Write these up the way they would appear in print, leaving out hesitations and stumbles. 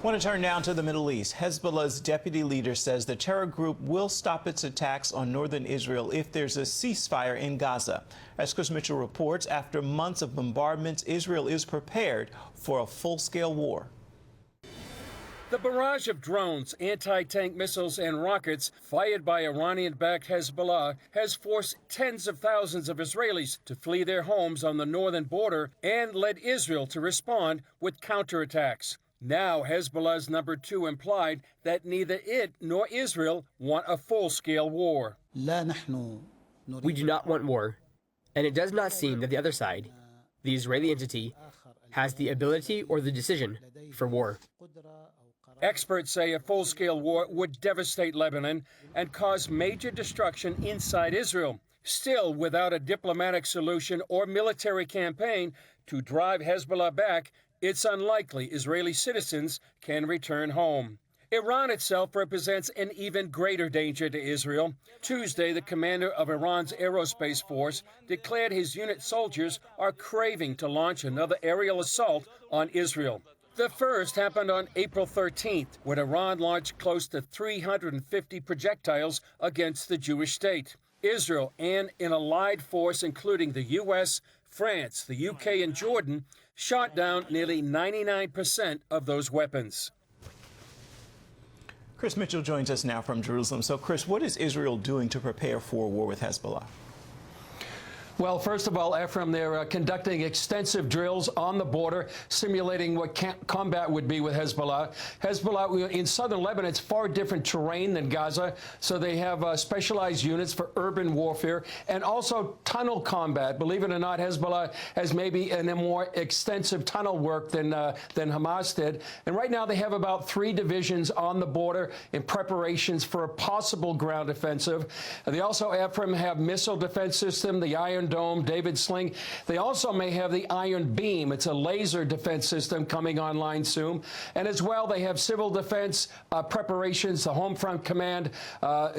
Want to turn now to the Middle East. Hezbollah's deputy leader says the terror group will stop its attacks on northern Israel if there's a ceasefire in Gaza. As Chris Mitchell reports, after months of bombardments, Israel is prepared for a full-scale war. The barrage of drones, anti-tank missiles and rockets fired by Iranian-backed Hezbollah has forced tens of thousands of Israelis to flee their homes on the northern border and led Israel to respond with counterattacks. Now, Hezbollah's number 2 implied that neither it nor Israel want a full-scale war. We do not want war, and it does not seem that the other side, the Israeli entity, has the ability or the decision for war. Experts say a full-scale war would devastate Lebanon and cause major destruction inside Israel. Still, without a diplomatic solution or military campaign to drive Hezbollah back, it's unlikely Israeli citizens can return home. Iran itself represents an even greater danger to Israel. Tuesday, the commander of Iran's aerospace force declared his unit soldiers are craving to launch another aerial assault on Israel. The first happened on April 13th, when Iran launched close to 350 projectiles against the Jewish state. Israel and an allied force, including the U.S., France, the U.K., and Jordan, shot down nearly 99% of those weapons. Chris Mitchell joins us now from Jerusalem. So, Chris, what is Israel doing to prepare for a war with Hezbollah? Well, first of all, Ephraim, they're conducting extensive drills on the border, simulating what combat would be with Hezbollah. Hezbollah in southern Lebanon, it's far different terrain than Gaza, so they have specialized units for urban warfare and also tunnel combat. Believe it or not, Hezbollah has maybe a more extensive tunnel work than Hamas did. And right now they have about 3 divisions on the border in preparations for a possible ground offensive. They also, Ephraim, have missile defense system, the Iron Dome, David Sling. They also may have the Iron Beam. It's a laser defense system coming online soon. And as well, they have civil defense preparations. The Home Front Command,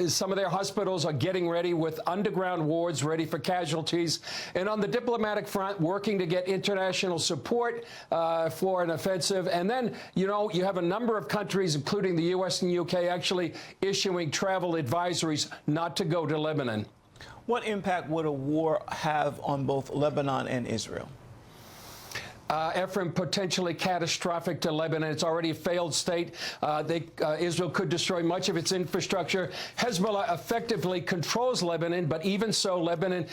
some of their hospitals are getting ready with underground wards ready for casualties. And on the diplomatic front, working to get international support for an offensive. And then, you know, you have a number of countries, including the U.S. and U.K., actually issuing travel advisories not to go to Lebanon. What impact would a war have on both Lebanon and Israel? Ephraim, potentially catastrophic to Lebanon. It's already a failed state. Israel could destroy much of its infrastructure. Hezbollah effectively controls Lebanon, but even so,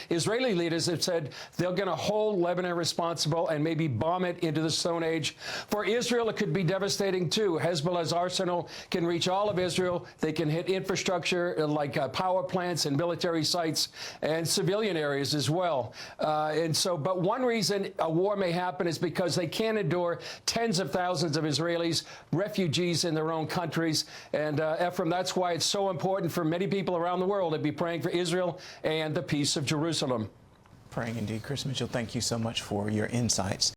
Israeli leaders have said they're going to hold Lebanon responsible and maybe bomb it into the Stone Age. For Israel, it could be devastating, too. Hezbollah's arsenal can reach all of Israel. They can hit infrastructure like power plants and military sites and civilian areas as well. But one reason a war may happen is because they can't endure tens of thousands of Israelis, refugees in their own countries. And Ephraim, that's why it's so important for many people around the world to be praying for Israel and the peace of Jerusalem. Praying indeed. Chris Mitchell, thank you so much for your insights.